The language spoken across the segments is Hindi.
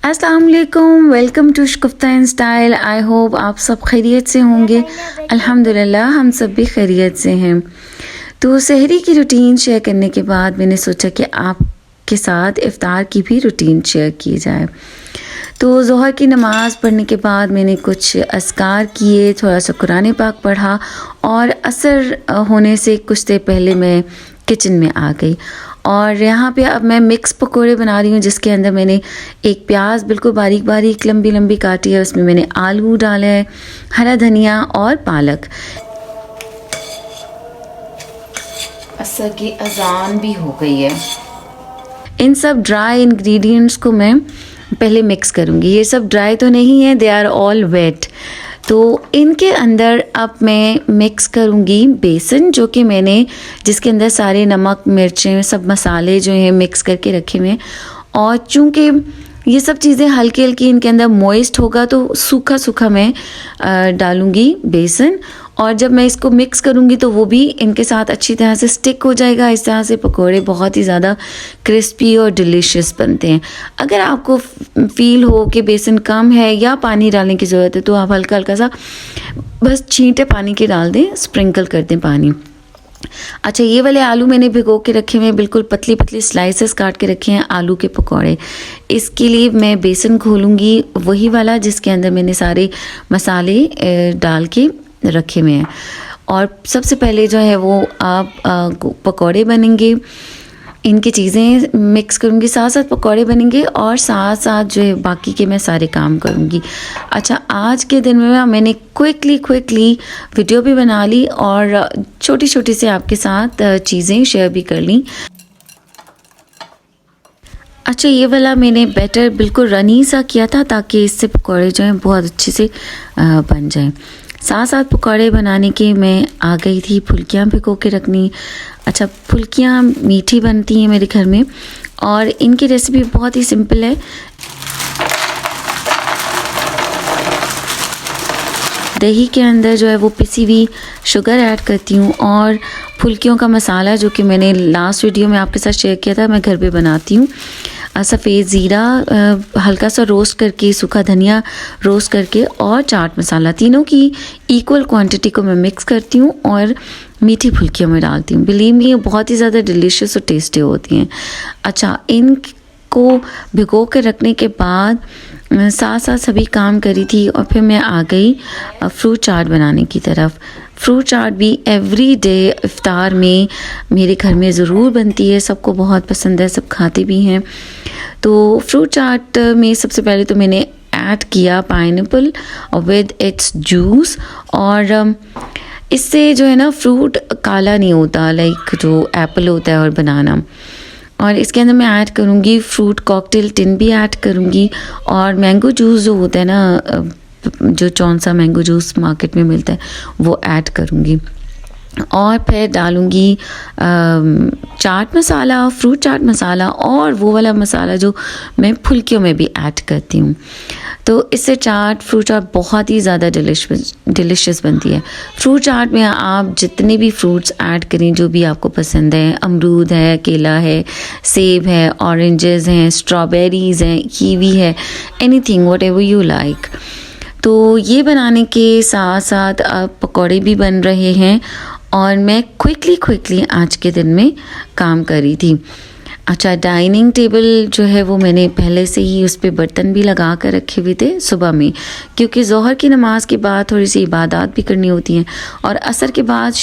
अस्सलाम वालेकुम, welcome to Shukufta in style. I hope आप सब खैरियत से होंगे। अल्हम्दुलिल्लाह हम सब भी खैरियत से हैं। तो सहरी की रूटीन शेयर करने के बाद मैंने सोचा कि आपके साथ इफ़्तार की भी रूटीन शेयर की जाए। तो ज़ोहर की नमाज़ पढ़ने के बाद मैंने कुछ अस्कार किए, थोड़ा सा कुरान पाक पढ़ा और असर होने से कुछ देर पहले मैं किचन में आ गई। और यहाँ पे अब मैं मिक्स पकोड़े बना रही हूँ, जिसके अंदर मैंने एक प्याज बिल्कुल बारीक बारीक लंबी लंबी काटी है, उसमें मैंने आलू डाले हैं, हरा धनिया और पालक। असर की अजान भी हो गई है। इन सब ड्राई इंग्रेडिएंट्स को मैं पहले मिक्स करूँगी। ये सब ड्राई तो नहीं है, दे आर ऑल वेट। तो इनके अंदर अब मैं मिक्स करूँगी बेसन, जो कि मैंने जिसके अंदर सारे नमक मिर्चें सब मसाले जो हैं मिक्स करके रखे हुए हैं। और चूँकि ये सब चीज़ें हल्की हल्की इनके अंदर मॉइस्ट होगा, तो सूखा सूखा मैं डालूँगी बेसन। और जब मैं इसको मिक्स करूँगी तो वो भी इनके साथ अच्छी तरह से स्टिक हो जाएगा। इस तरह से पकोड़े बहुत ही ज़्यादा क्रिस्पी और डिलीशियस बनते हैं। अगर आपको फील हो कि बेसन कम है या पानी डालने की ज़रूरत है, तो आप हल्का हल्का सा बस छींटे पानी के डाल दें, स्प्रिंकल कर दें पानी। अच्छा, ये वाले आलू मैंने भिगो के रखे हुए हैं, बिल्कुल पतली पतली स्लाइसेस काट के रखे हैं आलू के पकौड़े। इसके लिए मैं बेसन घोलूँगी वही वाला जिसके अंदर मैंने सारे मसाले डाल के रखे हुए हैं। और सबसे पहले जो है वो आप पकौड़े बनेंगे, इनकी चीज़ें मिक्स करूँगी, साथ साथ पकौड़े बनेंगे और साथ साथ जो है बाकी के मैं सारे काम करूँगी। अच्छा, आज के दिन में मैंने क्विकली वीडियो भी बना ली और छोटी छोटी से आपके साथ चीज़ें शेयर भी कर ली। अच्छा, ये वाला मैंने बैटर बिल्कुल रनी सा किया था ताकि इससे पकौड़े जो हैं बहुत अच्छे से बन जाएं। साथ साथ पकौड़े बनाने के मैं आ गई थी फुल्कियाँ भिगो के रखनी। अच्छा, फुल्कियाँ मीठी बनती हैं मेरे घर में और इनकी रेसिपी बहुत ही सिंपल है। दही के अंदर जो है वो पिसी हुई शुगर ऐड करती हूँ और फुल्कियों का मसाला जो कि मैंने लास्ट वीडियो में आपके साथ शेयर किया था, मैं घर पे बनाती हूँ। सफ़ेद ज़ीरा हल्का सा रोस्ट करके, सूखा धनिया रोस्ट करके और चाट मसाला, तीनों की इक्वल क्वांटिटी को मैं मिक्स करती हूँ और मीठी फुल्कियों में डालती हूँ। बिलीव मी, ये बहुत ही ज़्यादा डिलीशियस और टेस्टी होती हैं। अच्छा, इनको भिगो के रखने के बाद साथ साथ सभी काम करी थी और फिर मैं आ गई फ्रूट चाट बनाने की तरफ। फ्रूट चाट भी एवरी डे इफ़्तार में मेरे घर में ज़रूर बनती है, सबको बहुत पसंद है, सब खाते भी हैं। तो फ्रूट चाट में सबसे पहले तो मैंने ऐड किया पाइनएप्पल विद इट्स जूस। और इससे जो है ना फ्रूट काला नहीं होता, लाइक जो एप्पल होता है और बनाना। और इसके अंदर मैं ऐड करूँगी फ्रूट कॉकटेल टिन भी ऐड करूँगी और मैंगो जूस जो होता है ना, जो कौन सा मैंगो जूस मार्केट में मिलता है वो ऐड करूँगी। और फिर डालूँगी चाट मसाला, फ्रूट चाट मसाला और वो वाला मसाला जो मैं फुल्कियों में भी ऐड करती हूँ। तो इससे फ्रूट चाट बहुत ही ज़्यादा डिलिशियस बनती है। फ्रूट चाट में आप जितने भी फ्रूट्स ऐड करें जो भी आपको पसंद है, अमरूद है, केला है, सेब है, ऑरेंजेस हैं, स्ट्रॉबेरीज़ हैं, कीवी है, एनीथिंग व्हाटएवर यू लाइक। तो ये बनाने के साथ साथ पकौड़े भी बन रहे हैं और मैं क्विकली आज के दिन में काम करी थी। अच्छा, डाइनिंग टेबल जो है वो मैंने पहले से ही उस पर बर्तन भी लगा कर रखे हुए थे सुबह में, क्योंकि ज़ोहर की नमाज़ के बाद थोड़ी सी इबादत भी करनी होती हैं और असर के बाद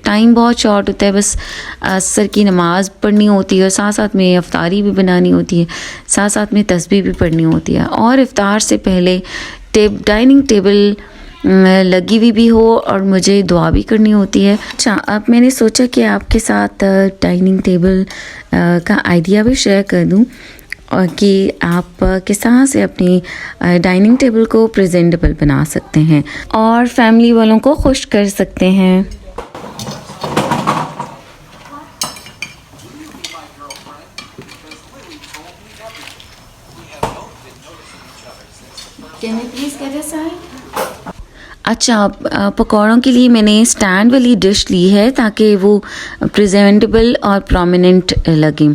टाइम बहुत शॉर्ट होता है, बस असर की नमाज़ पढ़नी होती है और साथ साथ में इफ्तारी भी बनानी होती है, साथ साथ में तस्बीह भी पढ़नी होती है और इफ्तार से पहले डाइनिंग टेबल लगी हुई भी हो और मुझे दुआ भी करनी होती है। अच्छा, अब मैंने सोचा कि आपके साथ डाइनिंग टेबल का आइडिया भी शेयर कर दूं और कि आप किस तरह से अपनी डाइनिंग टेबल को प्रेजेंटेबल बना सकते हैं और फैमिली वालों को खुश कर सकते हैं। Can you please get a sign? अच्छा, पकौड़ों के लिए मैंने स्टैंड वाली डिश ली है ताकि वो प्रेजेंटेबल और प्रोमिनेंट लगे।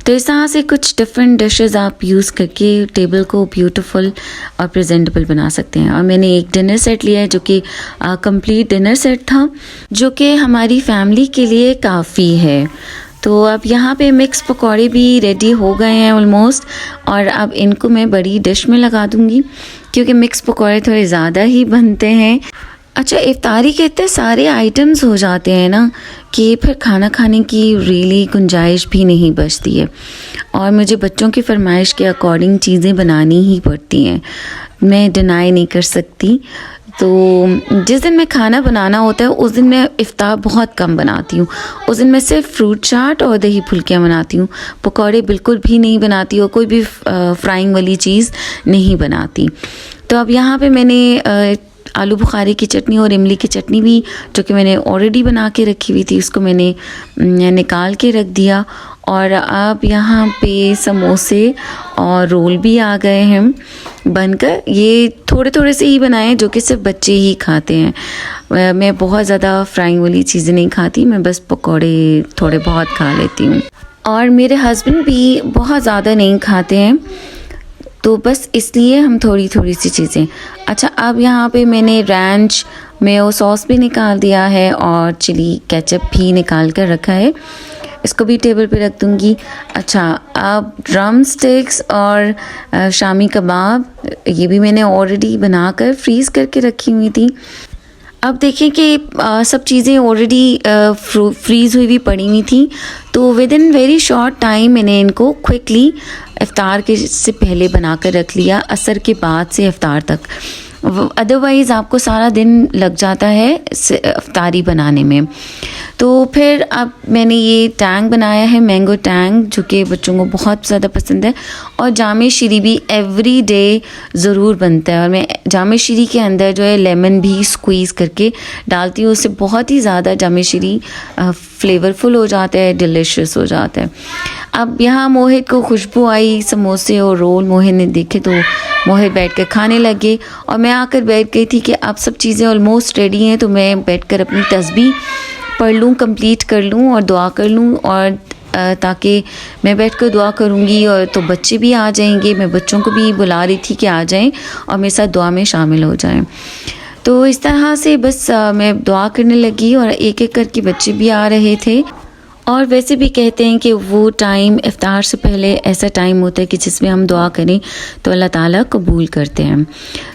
तो इस तरह से कुछ डिफरेंट डिशेस आप यूज़ करके टेबल को ब्यूटीफुल और प्रेजेंटेबल बना सकते हैं। और मैंने एक डिनर सेट लिया है जो कि कंप्लीट डिनर सेट था, जो कि हमारी फैमिली के लिए काफ़ी है। तो अब यहाँ पे मिक्स पकौड़े भी रेडी हो गए हैं ऑलमोस्ट, और अब इनको मैं बड़ी डिश में लगा दूँगी क्योंकि मिक्स पकौड़े थोड़े ज़्यादा ही बनते हैं। अच्छा, इफ्तारी के इतने सारे आइटम्स हो जाते हैं ना कि फिर खाना खाने की रियली गुंजाइश भी नहीं बचती है, और मुझे बच्चों की फरमाइश के अकॉर्डिंग चीज़ें बनानी ही पड़ती हैं, मैं डिनाई नहीं कर सकती। तो जिस दिन मैं खाना बनाना होता है उस दिन मैं इफ्तार बहुत कम बनाती हूँ। उस दिन मैं सिर्फ फ्रूट चाट और दही फुल्कियाँ बनाती हूँ, पकौड़े बिल्कुल भी नहीं बनाती और कोई भी फ्राइंग वाली चीज़ नहीं बनाती। तो अब यहाँ पे मैंने आलू बुखारे की चटनी और इमली की चटनी भी, जो कि मैंने ऑलरेडी बना के रखी हुई थी, उसको मैंने निकाल के रख दिया। और अब यहाँ पे समोसे और रोल भी आ गए हैं बनकर। ये थोड़े थोड़े से ही बनाए जो कि सिर्फ बच्चे ही खाते हैं। मैं बहुत ज़्यादा फ्राइंग वाली चीज़ें नहीं खाती, मैं बस पकौड़े थोड़े बहुत खा लेती हूँ। और मेरे हस्बैंड भी बहुत ज़्यादा नहीं खाते हैं, तो बस इसलिए हम थोड़ी थोड़ी सी चीज़ें। अच्छा, अब यहाँ पे मैंने रैंच मेयो सॉस भी निकाल दिया है और चिली केचप भी निकाल कर रखा है, इसको भी टेबल पे रख दूँगी। अच्छा, अब ड्रम स्टिक्स और शामी कबाब, ये भी मैंने ऑलरेडी बनाकर फ्रीज़ करके रखी हुई थी। अब देखें कि सब चीज़ें ऑलरेडी फ्रीज़ हुई भी पड़ी हुई थी, तो with in very short time मैंने इनको क्विकली इफ्तार के से पहले बना कर रख लिया, असर के बाद से इफ्तार तक। अदरवाइज़ आपको सारा दिन लग जाता है इफ्तारी बनाने में। तो फिर अब मैंने ये टैंग बनाया है, मैंगो टैंग, जो कि बच्चों को बहुत ज़्यादा पसंद है। और जामे शीरी भी एवरी डे ज़रूर बनता है, और मैं जामे शीरी के अंदर जो है लेमन भी स्क्वीज़ करके डालती हूँ, उससे बहुत ही ज़्यादा जामे शीरी फ्लेवरफुल हो जाता है, डिलिशियस हो जाता है। अब यहाँ मोहित को खुशबू आई समोसे और रोल, मोहित ने देखे तो मोहित बैठ कर खाने लगे, और मैं आकर बैठ गई थी कि अब सब चीज़ें ऑलमोस्ट रेडी हैं, तो मैं बैठकर अपनी तस्बीह पढ़ लूँ, कंप्लीट कर लूँ और दुआ कर लूँ। और ताकि मैं बैठकर दुआ करूँगी और तो बच्चे भी आ जाएंगे, मैं बच्चों को भी बुला रही थी कि आ जाएं और मेरे साथ दुआ में शामिल हो जाएं। तो इस तरह से बस मैं दुआ करने लगी और एक एक करके बच्चे भी आ रहे थे। और वैसे भी कहते हैं कि वो टाइम इफ्तार से पहले ऐसा टाइम होता है कि जिसमें हम दुआ करें तो अल्लाह ताला कबूल करते हैं।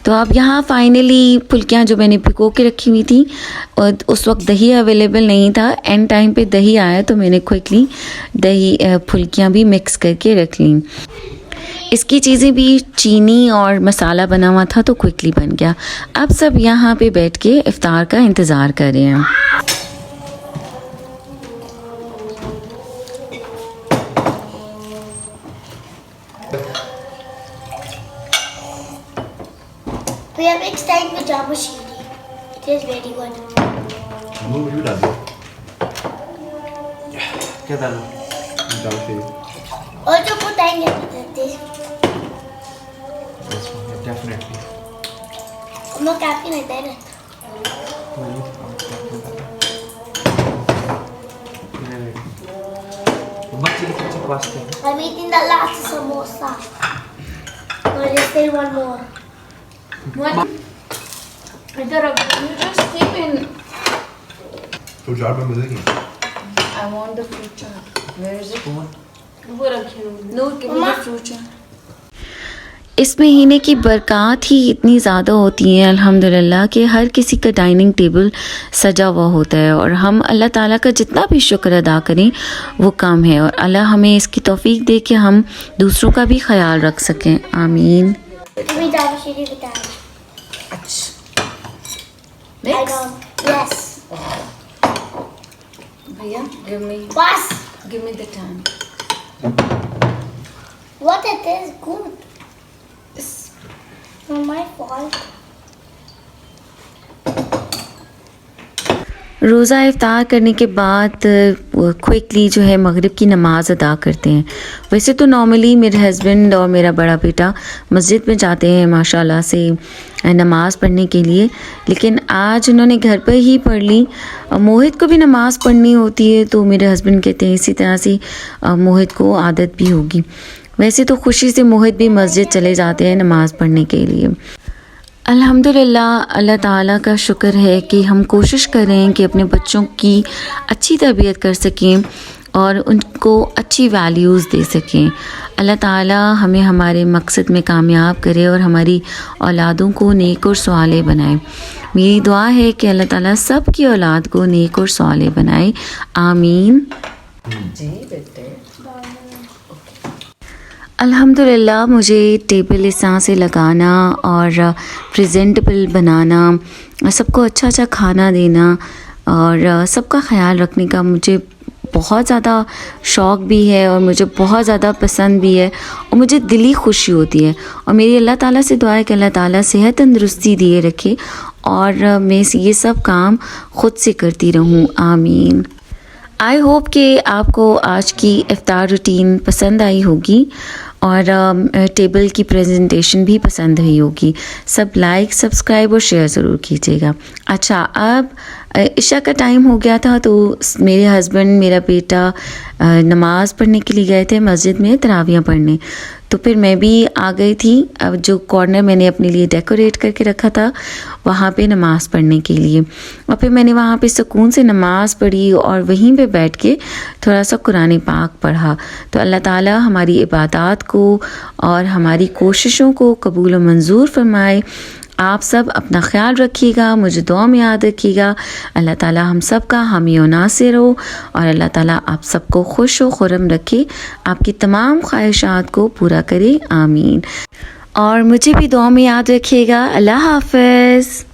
तो अब यहाँ फाइनली फुल्कियाँ जो मैंने भिगो के रखी हुई थी, और उस वक्त दही अवेलेबल नहीं था, एंड टाइम पे दही आया तो मैंने क्विकली दही फुल्कियाँ भी मिक्स करके रख लीं। इसकी चीज़ें भी चीनी और मसाला बना हुआ था तो क्विकली बन गया। अब सब यहाँ पे बैठ के इफ्तार का इंतज़ार कर रहे हैं। We have mixed time with Java Shiri. It is very good. You डाल दो। क्या डालो? डाल के। Also put time with this. Yes, definitely. I'm not capping it there. I'm eating the last samosa. There's still one more. What? You just keep in. तो जार में मिलेगी। I want the fruit chart. Where is it? वो रखी हूँ। No, give me the fruit chart. इस महीने की बरक़ात ही इतनी ज़्यादा होती हैं अल्हम्दुलिल्लाह कि हर किसी का डाइनिंग टेबल सजा हुआ होता है, और हम अल्लाह ताला का जितना भी शुक्र अदा करें वो कम है, और अल्लाह हमें इसकी तौफीक दे कि हम दूसरों का भी ख्याल रख सकें। आमीन। Give me Java Shiri with time. Next. Yes. भैया, Pass. give me the time. What it is good. It's not my fault. रोज़ा इफ्तार करने के बाद क्विकली जो है मगरिब की नमाज़ अदा करते हैं। वैसे तो नॉर्मली मेरे हस्बैंड और मेरा बड़ा बेटा मस्जिद में जाते हैं माशाल्लाह से नमाज़ पढ़ने के लिए, लेकिन आज उन्होंने घर पर ही पढ़ ली। मोहित को भी नमाज़ पढ़नी होती है तो मेरे हस्बैंड कहते हैं इसी तरह से मोहित को आदत भी होगी। वैसे तो खुशी से मोहित भी मस्जिद चले जाते हैं नमाज़ पढ़ने के लिए। अल्हम्दुलिल्लाह, अल्लाह ताला का शुक्र है कि हम कोशिश कर रहे हैं कि अपने बच्चों की अच्छी तरबियत कर सकें और उनको अच्छी वैल्यूज़ दे सकें। अल्लाह ताला हमें हमारे मकसद में कामयाब करे और हमारी औलादों को नेक और स्वाले बनाए। मेरी दुआ है कि अल्लाह ताला सब की औलाद को नेक और स्वाले बनाए, आमीन। जी बेटे। अल्हम्दुलिल्लाह, मुझे टेबल इस तरह से लगाना और प्रेजेंटेबल बनाना, सबको अच्छा अच्छा खाना देना और सबका ख्याल रखने का मुझे बहुत ज़्यादा शौक़ भी है और मुझे बहुत ज़्यादा पसंद भी है और मुझे दिली खुशी होती है। और मेरी अल्लाह ताला से दुआ है कि अल्लाह ताला सेहत तंदुरुस्ती दिए रखे और मैं ये सब काम ख़ुद से करती रहूँ, आमीन। आई होप कि आपको आज की इफ्तार रूटीन पसंद आई होगी और टेबल की प्रेजेंटेशन भी पसंद हुई होगी। सब लाइक, सब्सक्राइब और शेयर ज़रूर कीजिएगा। अच्छा, अब इशा का टाइम हो गया था तो मेरे हस्बैंड, मेरा बेटा नमाज़ पढ़ने के लिए गए थे मस्जिद में तरावियाँ पढ़ने, तो फिर मैं भी आ गई थी। अब जो कॉर्नर मैंने अपने लिए डेकोरेट करके रखा था वहाँ पे नमाज़ पढ़ने के लिए, और फिर मैंने वहाँ पे सुकून से नमाज़ पढ़ी और वहीं पे बैठ के थोड़ा सा कुरान पाक पढ़ा। तो अल्लाह ताला हमारी इबादत को और हमारी कोशिशों को कबूल और मंजूर फरमाए। आप सब अपना ख्याल रखिएगा, मुझे दुआ में याद रखिएगा। अल्लाह ताला हम सब का हामी और नासिर हो और अल्लाह ताला आप सबको खुश व खुर्रम रखे, आपकी तमाम ख्वाहिशात को पूरा करे, आमीन। और मुझे भी दुआ में याद रखिएगा। अल्लाह हाफ़िज़।